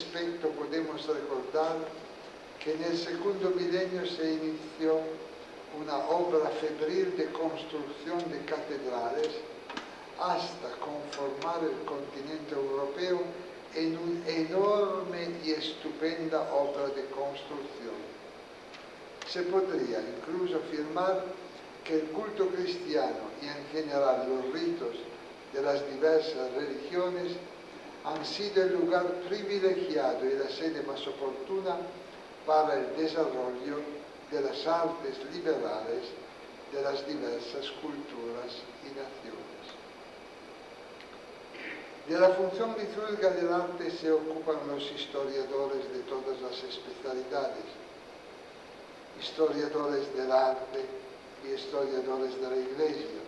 Respecto podemos recordar que en el segundo milenio se inició una obra febril de construcción de catedrales hasta conformar el continente europeo en una enorme y estupenda obra de construcción. Se podría incluso afirmar que el culto cristiano y en general los ritos de las diversas religiones han sido el lugar privilegiado y la sede más oportuna para el desarrollo de las artes liberales de las diversas culturas y naciones. De la función litúrgica del arte se ocupan los historiadores de todas las especialidades, historiadores del arte y historiadores de la Iglesia,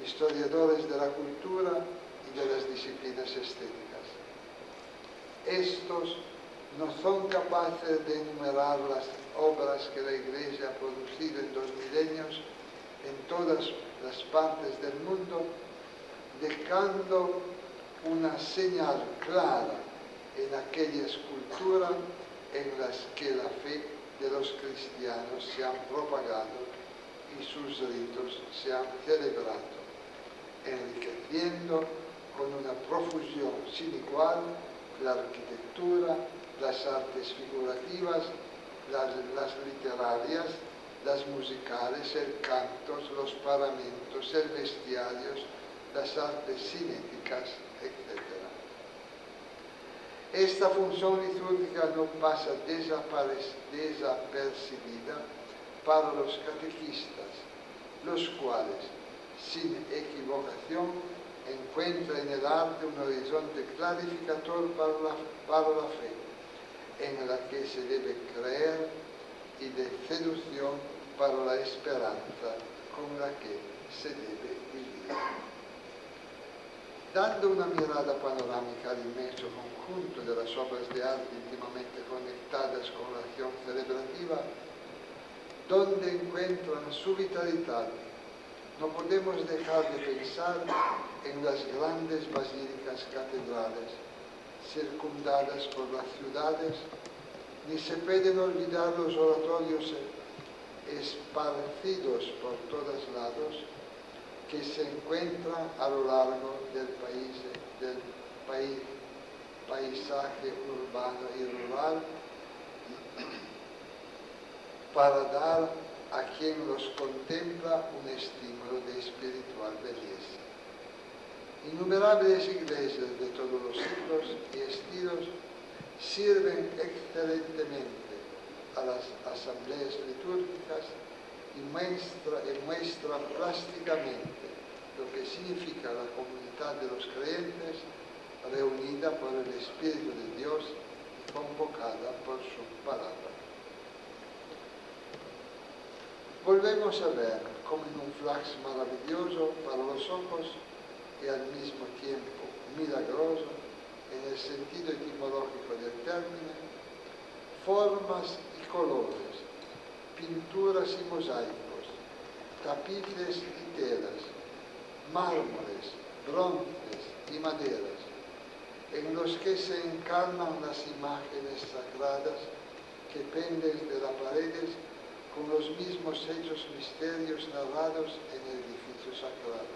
historiadores de la cultura y de las disciplinas estéticas. Estos no son capaces de enumerar las obras que la Iglesia ha producido en 2 milenios en todas las partes del mundo, dejando una señal clara en aquellas culturas en las que la fe de los cristianos se han propagado y sus ritos se han celebrado, enriqueciendo con una profusión sin igual la arquitectura, las artes figurativas, las literarias, las musicales, el canto, los paramentos, el bestiario, las artes cinéticas, etc. Esta función litúrgica no pasa desapercibida para los catequistas, los cuales, sin equivocación, encuentran en el arte un horizonte clarificador para la fe, en la que se debe creer y de seducción para la esperanza con la que se debe vivir. Dando una mirada panorámica al inmenso conjunto de las obras de arte íntimamente conectadas con la acción celebrativa, donde encuentran su vitalidad, no podemos dejar de pensar en las grandes basílicas catedrales circundadas por las ciudades, ni se pueden olvidar los oratorios esparcidos por todos lados que se encuentran a lo largo del paisaje urbano y rural para dar a quien los contempla un estímulo de espiritual belleza. Innumerables iglesias de todos los siglos y estilos sirven excelentemente a las asambleas litúrgicas y muestran plásticamente lo que significa la comunidad de los creyentes reunida por el Espíritu de Dios y convocada por su palabra. Volvemos a ver como en un flash maravilloso para los ojos y al mismo tiempo milagroso en el sentido etimológico del término, formas y colores, pinturas y mosaicos, tapices y telas, mármoles, bronces y maderas, en los que se encarnan las imágenes sagradas que penden de las paredes con los mismos hechos misterios narrados en el edificio sagrado.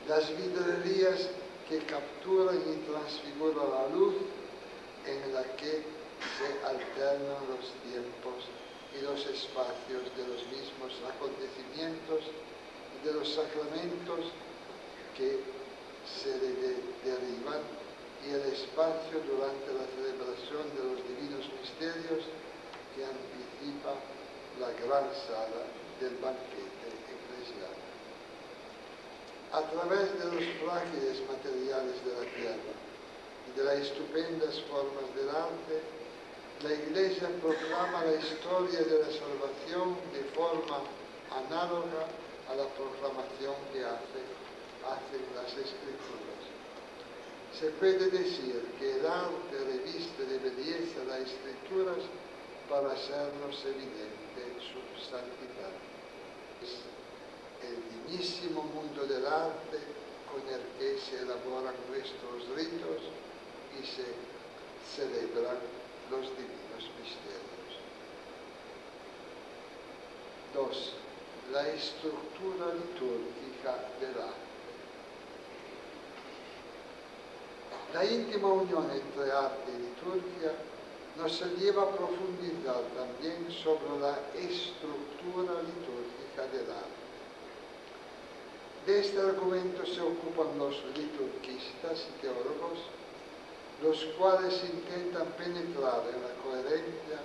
Las vidrieras que capturan y transfiguran la luz en la que se alternan los tiempos y los espacios de los mismos acontecimientos y de los sacramentos que se derivan y el espacio durante la celebración de los divinos misterios que anticipa la gran sala del banquete eclesial. A través de los frágiles materiales de la tierra y de las estupendas formas del arte, la Iglesia proclama la historia de la salvación de forma análoga a la proclamación que hacen las Escrituras. Se puede decir que el arte reviste de belleza las Escrituras para hacernos evidente su santidad. Es el divinísimo mundo del arte con el que se elaboran nuestros ritos y se celebran los divinos misterios. 2. La estructura litúrgica del arte. La íntima unión entre arte y liturgia nos lleva a profundizar también sobre la estructura litúrgica del arte. De este argumento se ocupan los liturgistas y teólogos, los cuales intentan penetrar en la coherencia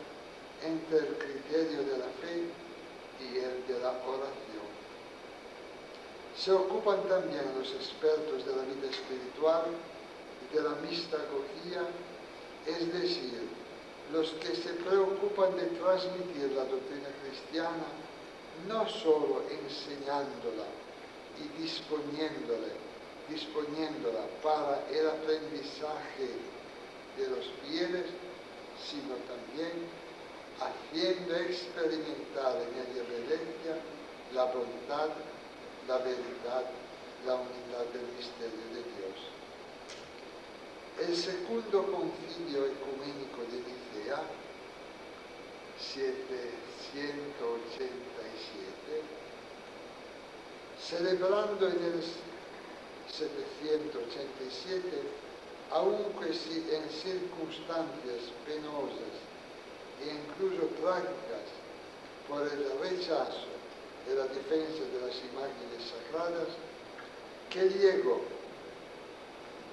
entre el criterio de la fe y el de la oración. Se ocupan también los expertos de la vida espiritual y de la mistagogía, es decir, los que se preocupan de transmitir la doctrina cristiana no solo enseñándola y disponiéndola para el aprendizaje de los fieles, sino también haciendo experimentar en ella reverencia la bondad, la verdad, la unidad del misterio de Dios. El segundo concilio ecuménico de Nicea, 787, celebrando en el 787, aunque si en circunstancias penosas e incluso trágicas por el rechazo de la defensa de las imágenes sagradas, que llegó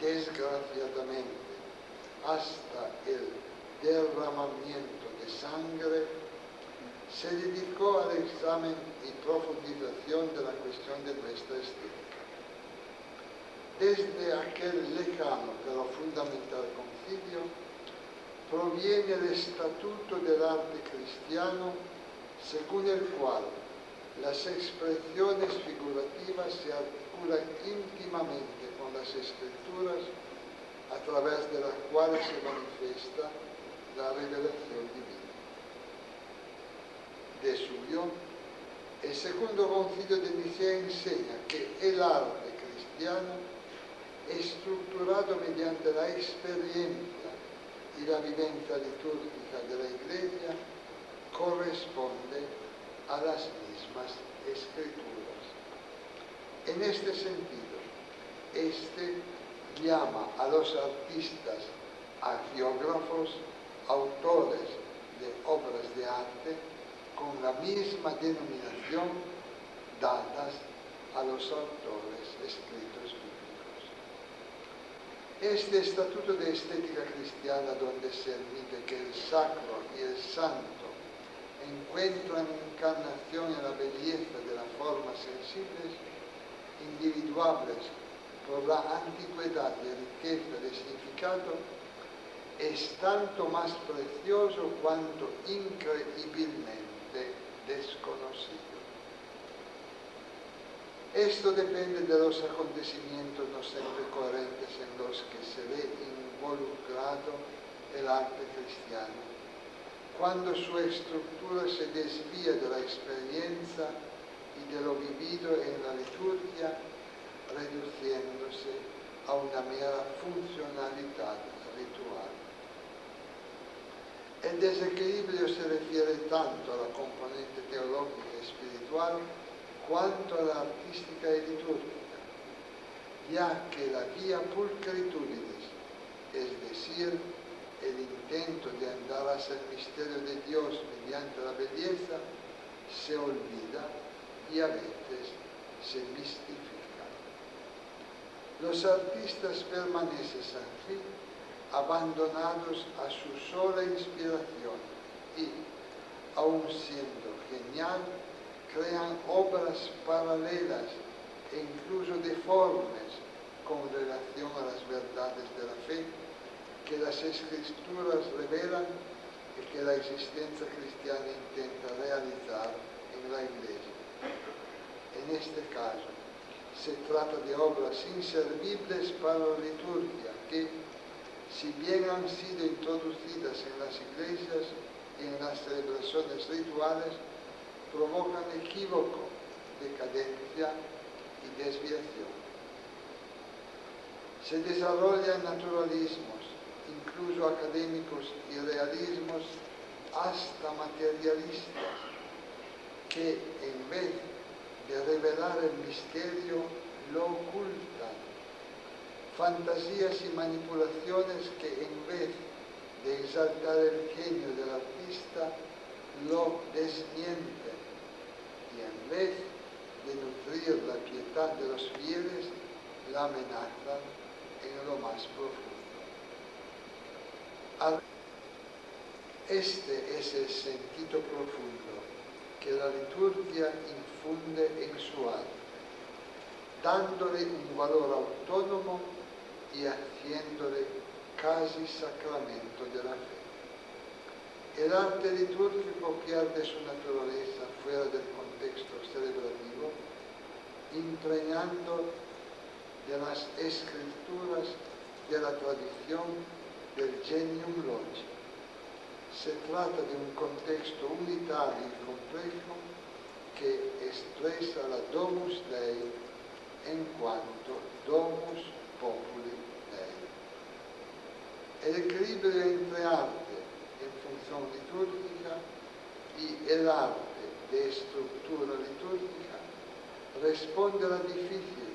desgraciadamente hasta el derramamiento de sangre, se dedicó al examen y profundización de la cuestión de nuestra estética. Desde aquel lejano pero fundamental concilio proviene el estatuto del arte cristiano, según el cual las expresiones figurativas se articulan íntimamente con las escrituras, a través de las cuales se manifiesta la revelación divina. De suyo, el segundo concilio de Nicea enseña que el arte cristiano, estructurado mediante la experiencia y la vivencia litúrgica de la Iglesia, corresponde a las mismas escrituras. En este sentido, llama a los artistas agiógrafos, autores de obras de arte, con la misma denominación dadas a los autores escritos bíblicos. Este estatuto de estética cristiana, donde se admite que el sacro y el santo encuentran encarnación en la belleza de las formas sensibles, individuables por la antigüedad y riqueza de significado, es tanto más precioso cuanto increíblemente desconocido. Esto depende de los acontecimientos no siempre coherentes en los que se ve involucrado el arte cristiano, cuando su estructura se desvía de la experiencia y de lo vivido en la liturgia, reduciéndose a una mera funcionalidad ritual. El desequilibrio se refiere tanto a la componente teológica y espiritual cuanto a la artística y litúrgica, ya que la vía pulchritudinis, es decir, el intento de andar hacia el misterio de Dios mediante la belleza, se olvida y a veces se mistifica. Los artistas permanecen así, abandonados a su sola inspiración y, aun siendo genial, crean obras paralelas e incluso deformes con relación a las verdades de la fe que las escrituras revelan y que la existencia cristiana intenta realizar en la Iglesia. En este caso, se trata de obras inservibles para la liturgia que, si bien han sido introducidas en las iglesias y en las celebraciones rituales, provocan equívoco, decadencia y desviación. Se desarrollan naturalismos, incluso académicos y realismos hasta materialistas, que en vez de revelar el misterio, lo ocultan. Fantasías y manipulaciones que en vez de exaltar el genio del artista, lo desmienten, y en vez de nutrir la piedad de los fieles, la amenazan en lo más profundo. Este es el sentido profundo que la liturgia infunde en su arte, dándole un valor autónomo y haciéndole casi sacramento de la fe. El arte litúrgico pierde su naturaleza fuera del contexto celebrativo, impregnando de las escrituras de la tradición del Genium Loci. Se trata de un contexto unitario y complejo que expresa la Domus Dei en cuanto Domus Populi Dei. El equilibrio entre arte en función litúrgica y el arte de estructura litúrgica responde a la difícil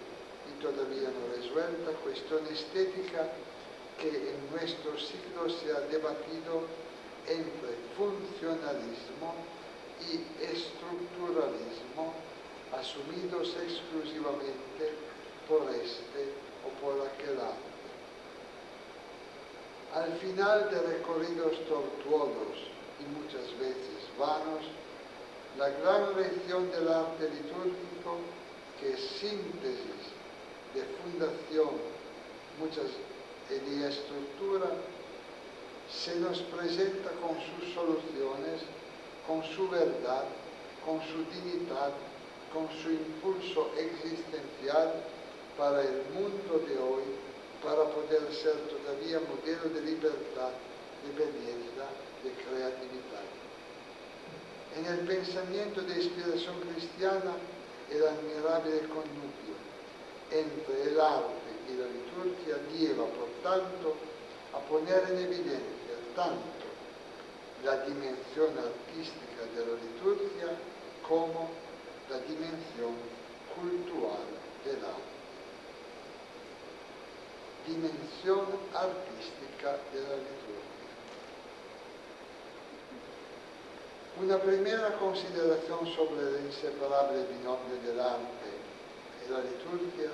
y todavía no resuelta cuestión estética que en nuestro siglo se ha debatido entre funcionalismo y estructuralismo, asumidos exclusivamente por este o por aquel arte. Al final de recorridos tortuosos y muchas veces vanos, la gran lección del arte litúrgico, que es síntesis de fundación y de estructura, se nos presenta con sus soluciones, con su verdad, con su dignidad, con su impulso existencial para el mundo de hoy, para poder ser todavía modelo de libertad, de belleza, de creatividad. En el pensamiento de inspiración cristiana, el admirable connubio entre el arte y la liturgia lleva, por tanto, a poner en evidencia tanto la dimensión artística de la liturgia como la dimensión cultural del arte. Dimensión artística de la liturgia. Una primera consideración sobre el inseparable binomio del arte y la liturgia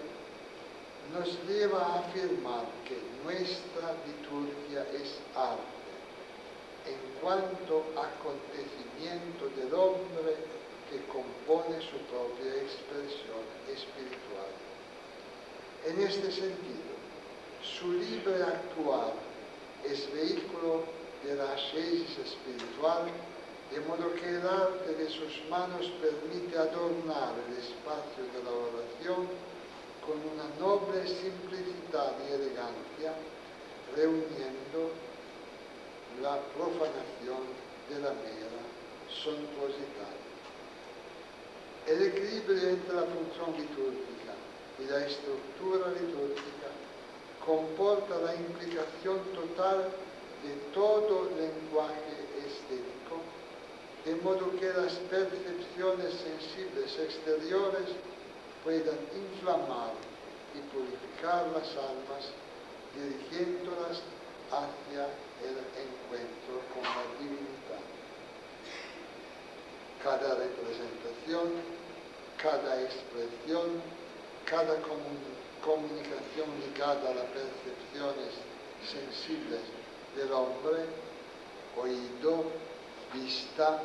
nos lleva a afirmar que nuestra liturgia es arte en cuanto acontecimiento del hombre que compone su propia expresión espiritual. En este sentido, su libre actuar es vehículo de la ascesis espiritual, de modo que el arte de sus manos permite adornar el espacio de la oración con una noble simplicidad y elegancia, reuniendo la profanación de la mera suntuosidad. El equilibrio entre la función litúrgica y la estructura litúrgica comporta la implicación total de todo lenguaje estético, de modo que las percepciones sensibles exteriores puedan inflamar y purificar las almas, dirigiéndolas hacia el encuentro con la divinidad. Cada representación, cada expresión, cada comunicación ligada a las percepciones sensibles del hombre, oído, vista,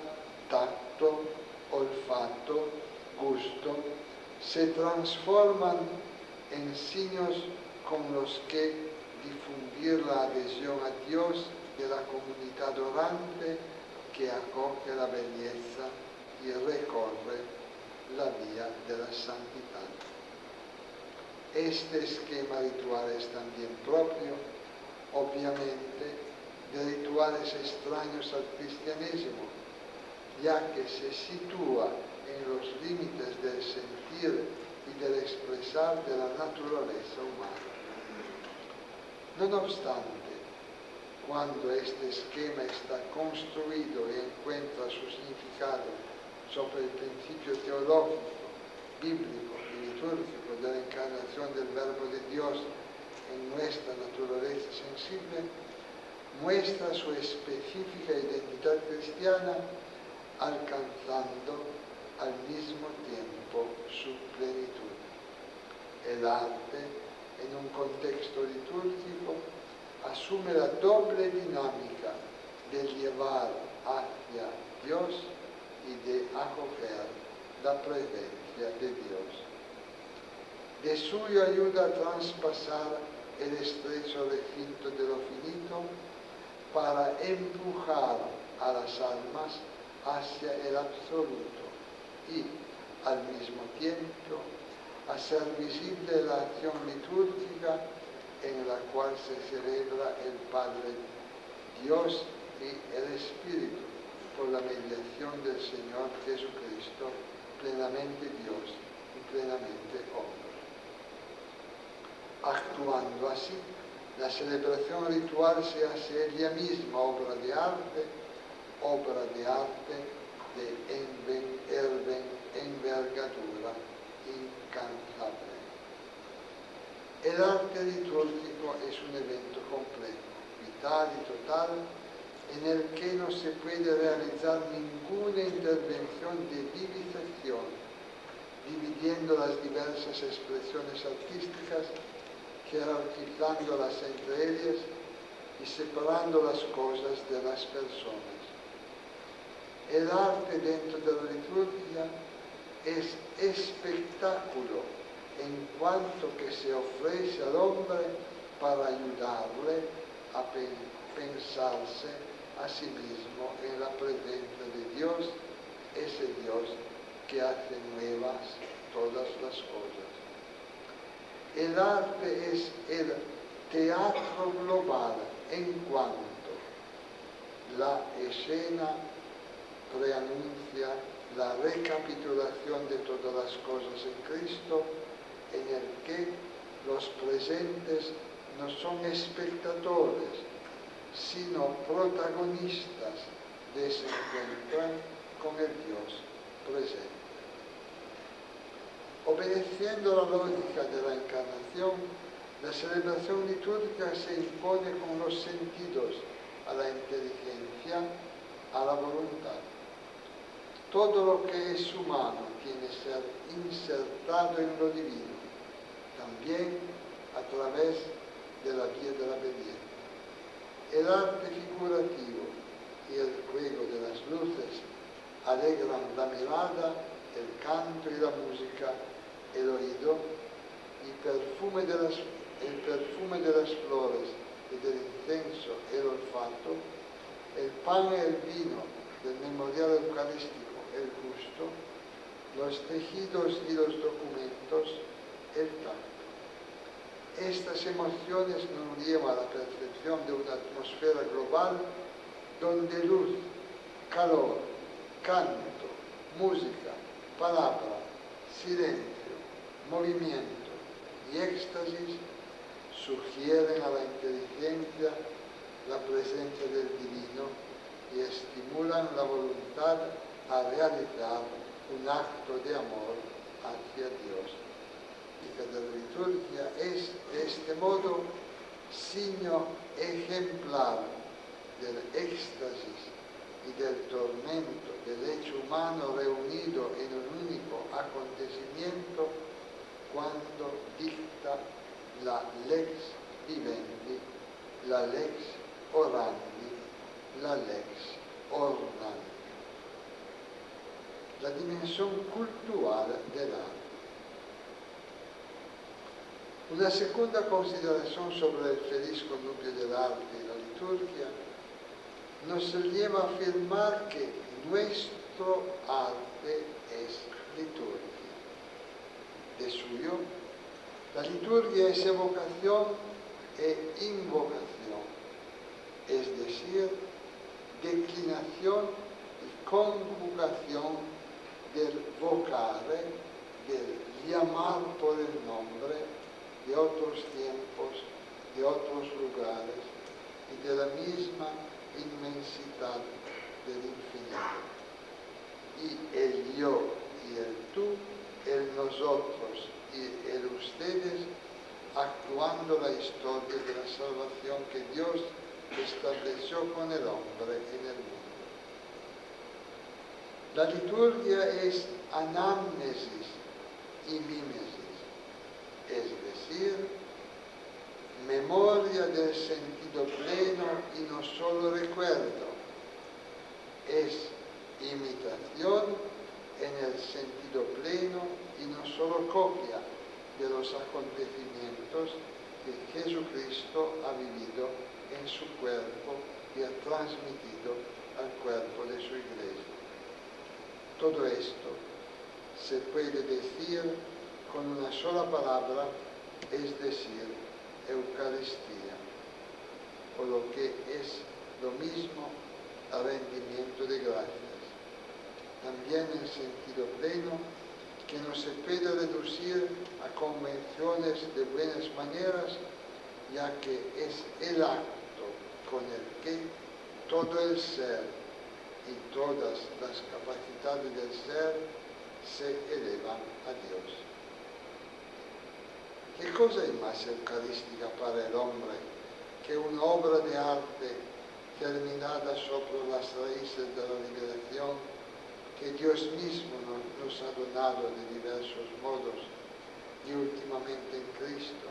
tacto, olfato, gusto, se transforman en signos con los que difundir la adhesión a Dios de la comunidad orante que acoge la belleza y recorre la vía de la santidad. Este esquema ritual es también propio, obviamente, de rituales extraños al cristianismo, ya que se sitúa en los límites del sentir y del expresar de la naturaleza humana. No obstante, Cuando este esquema está construido y encuentra su significado sobre el principio teológico, bíblico y litúrgico de la encarnación del Verbo de Dios en nuestra naturaleza sensible, muestra su específica identidad cristiana, alcanzando al mismo tiempo su plenitud. El arte, en un contexto litúrgico, asume la doble dinámica de llevar hacia Dios y de acoger la presencia de Dios. De suyo ayuda a traspasar el estrecho recinto de lo finito para empujar a las almas hacia el absoluto y, al mismo tiempo, hacer visible la acción litúrgica en la cual se celebra el Padre, Dios y el Espíritu por la mediación del Señor Jesucristo, plenamente Dios y plenamente hombre. Actuando así, la celebración ritual se hace ella misma obra de arte de envergadura incansable. El arte litúrgico es un evento complejo, vital y total, en el que no se puede realizar ninguna intervención de divisación, dividiendo las diversas expresiones artísticas, jerarquizándolas entre ellas y separando las cosas de las personas. El arte dentro de la liturgia es espectáculo en cuanto que se ofrece al hombre para ayudarle a pensarse a sí mismo en la presencia de Dios, ese Dios que hace nuevas todas las cosas. El arte es el teatro global en cuanto la escena preanuncia la recapitulación de todas las cosas en Cristo, en el que los presentes no son espectadores, sino protagonistas de ese encuentro con el Dios presente. Obedeciendo la lógica de la encarnación, la celebración litúrgica se impone con los sentidos a la inteligencia, a la voluntad. Todo lo que es humano tiene que ser insertado en lo divino, también a través de la vía de la obediencia. El arte figurativo y el juego de las luces alegran la mirada, el canto y la música, el oído, y el perfume de las flores y del incienso, el olfato, el pan y el vino del memorial eucarístico, el gusto, los tejidos y los documentos, el tacto. Estas emociones nos llevan a la percepción de una atmósfera global donde luz, calor, canto, música, palabra, silencio, movimiento y éxtasis sugieren a la inteligencia la presencia del divino y estimulan la voluntad a realizar un acto de amor hacia Dios. Y cada liturgia es, de este modo, signo ejemplar del éxtasis y del tormento del hecho humano reunido en un único acontecimiento cuando dicta la lex vivendi, la lex orandi, la lex ornandi. La dimensión cultural del arte. Una segunda consideración sobre el feliz connubio del arte y la liturgia nos lleva a afirmar que nuestro arte es liturgia. De suyo, la liturgia es evocación e invocación, es decir, declinación y conjugación del vocare, del llamar por el nombre de otros tiempos, de otros lugares, y de la misma inmensidad del infinito. Y el yo y el tú, el nosotros y el ustedes, actuando la historia de la salvación que Dios estableció con el hombre en el mundo. La liturgia es anamnesis y mímesis, es decir, memoria del sentido pleno y no solo recuerdo. Es imitación en el sentido pleno y no solo copia de los acontecimientos que Jesucristo ha vivido en su cuerpo y ha transmitido al cuerpo de su iglesia. Todo esto se puede decir con una sola palabra, es decir, Eucaristía, o lo que es lo mismo, rendimiento de gracias. También en sentido pleno, que no se puede reducir a convenciones de buenas maneras, ya que es el acto con el que todo el ser y todas las capacidades del ser se elevan a Dios. ¿Qué cosa es más eucarística para el hombre que una obra de arte terminada sobre las raíces de la liberación que Dios mismo nos ha donado de diversos modos y últimamente en Cristo,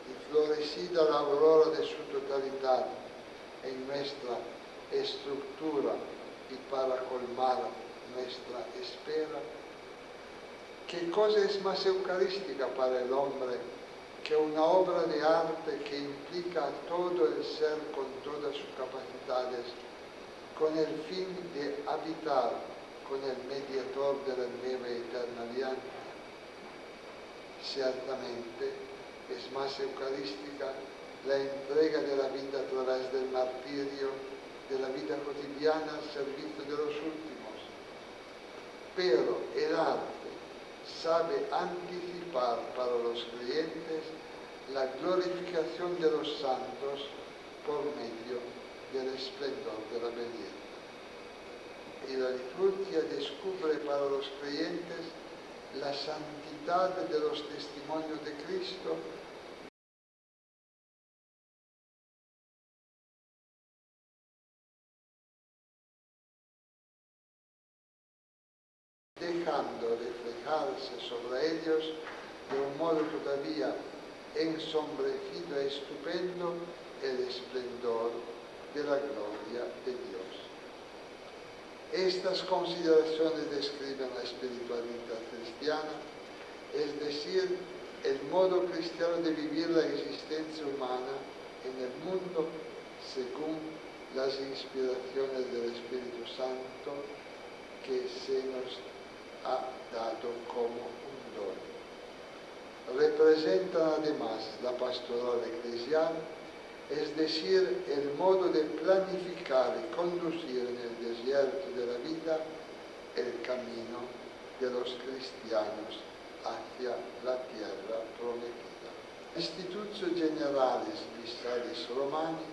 y florecida la aurora de su totalidad en nuestra estructura y para colmar nuestra espera? ¿Qué cosa es más eucarística para el hombre que una obra de arte que implica a todo el ser con todas sus capacidades, con el fin de habitar con el mediador de la nueva y eterna alianza? Ciertamente es más eucarística la entrega de la vida a través del martirio, de la vida cotidiana al servicio de los últimos. Pero el arte sabe anticipar para los creyentes la glorificación de los santos por medio del esplendor de la belleza. Y la liturgia descubre para los creyentes la santidad de los testimonios de Cristo, dejando reflejarse sobre ellos de un modo todavía ensombrecido e estupendo el esplendor de la gloria de Dios. Estas consideraciones describen la espiritualidad cristiana, es decir, el modo cristiano de vivir la existencia humana en el mundo según las inspiraciones del Espíritu Santo que se nos ha dado como un don. Representan además la pastoral eclesial, es decir, el modo de planificar y conducir en el desierto de la vida el camino de los cristianos hacia la tierra prometida. Institutio Generalis Visalis Romani,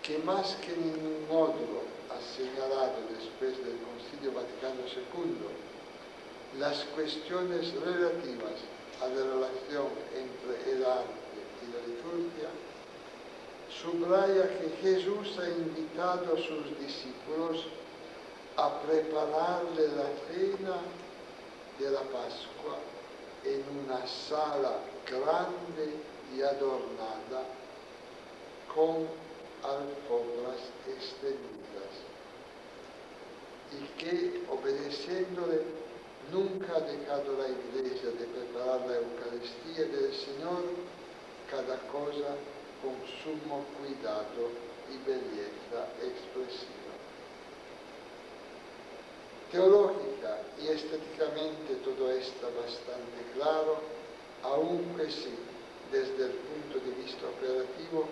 que más que ningún módulo ha señalado después del Concilio Vaticano II las cuestiones relativas a la relación entre el arte y la liturgia, subraya que Jesús ha invitado a sus discípulos a prepararle la cena de la Pascua en una sala grande y adornada con alfombras extendidas, y que, obedeciéndole, nunca ha dejado la Iglesia de preparar la Eucaristía del Señor, cada cosa con sumo cuidado y belleza expresiva. Teológica y estéticamente todo está bastante claro, aunque sí, desde el punto de vista operativo,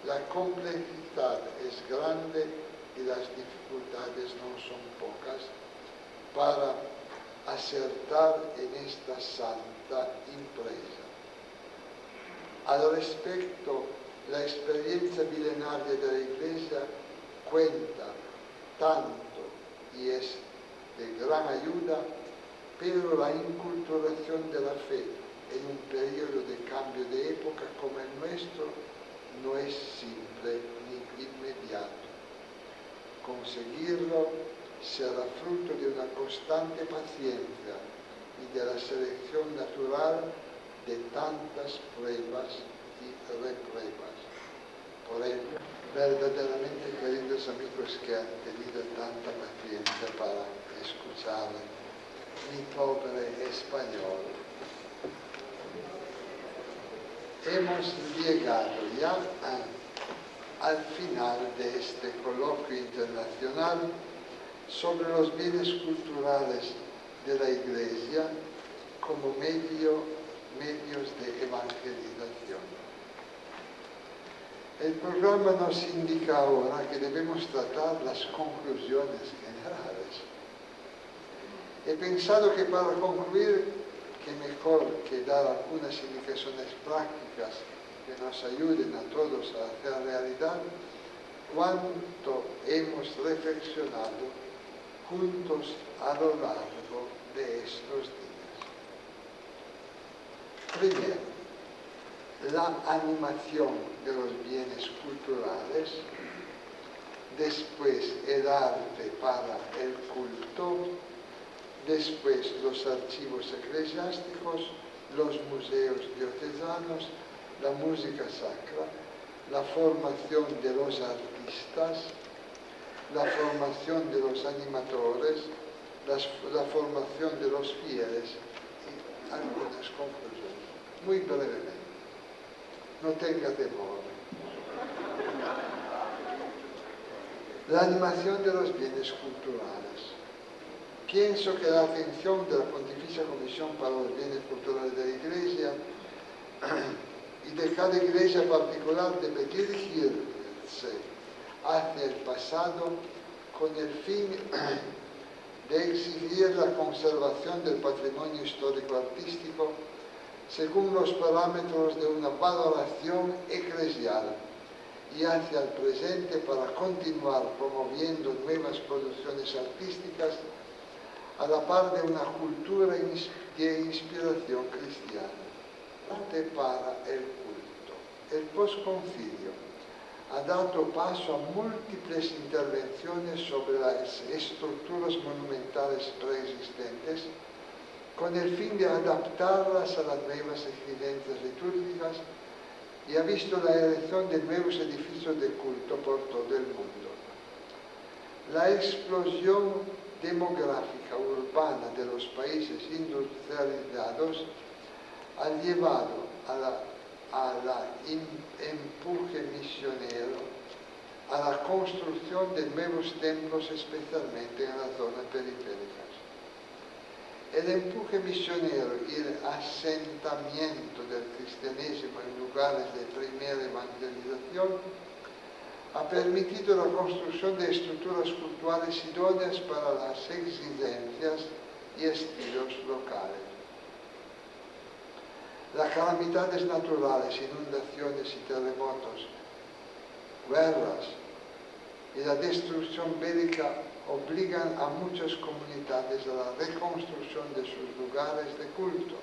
la complejidad es grande y las dificultades no son pocas para acertar en esta santa empresa. Al respecto, La experiencia milenaria de la Iglesia cuenta tanto y es de gran ayuda, pero la inculturación de la fe en un periodo de cambio de época como el nuestro no es simple ni inmediato. Conseguirlo será fruto de una constante paciencia y de la selección natural de tantas pruebas y repruebas. Por ello, verdaderamente, queridos amigos que han tenido tanta paciencia para escuchar mi pobre español, hemos llegado ya al final de este coloquio internacional sobre los bienes culturales de la Iglesia como medios de evangelización. El programa nos indica ahora que debemos tratar las conclusiones generales. He pensado que para concluir, que mejor que dar algunas indicaciones prácticas que nos ayuden a todos a hacer realidad cuanto hemos reflexionado juntos a lo largo de estos días. Primero, la animación de los bienes culturales, después el arte para el culto, después los archivos eclesiásticos, los museos diocesanos, la música sacra, la formación de los artistas, la formación de los animadores, la formación de los fieles y algunas conclusiones. Muy brevemente. No tenga temor. La animación de los bienes culturales. Pienso que la atención de la Pontificia Comisión para los Bienes Culturales de la Iglesia y de cada iglesia particular debe dirigirse hacia el pasado con el fin de exigir la conservación del patrimonio histórico-artístico según los parámetros de una valoración eclesial y hacia el presente para continuar promoviendo nuevas producciones artísticas a la par de una cultura de inspiración cristiana. Arte para el culto. El posconcilio ha dado paso a múltiples intervenciones sobre las estructuras monumentales preexistentes con el fin de adaptarlas a las nuevas exigencias litúrgicas y ha visto la erección de nuevos edificios de culto por todo el mundo. La explosión demográfica urbana de los países industrializados ha llevado a la empuje misionero, a la construcción de nuevos templos, especialmente en las zonas periféricas. El empuje misionero y el asentamiento del cristianismo en lugares de primera evangelización ha permitido la construcción de estructuras culturales idóneas para las exigencias y estilos locales. Las calamidades naturales, inundaciones y terremotos, guerras y la destrucción bélica obligan a muchas comunidades a la reconstrucción de sus lugares de culto.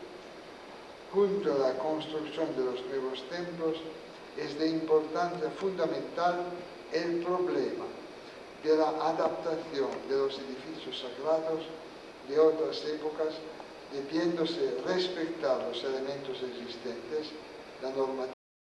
Junto a la construcción de los nuevos templos, es de importancia fundamental el problema de la adaptación de los edificios sagrados de otras épocas, debiéndose respetar los elementos existentes, la normativa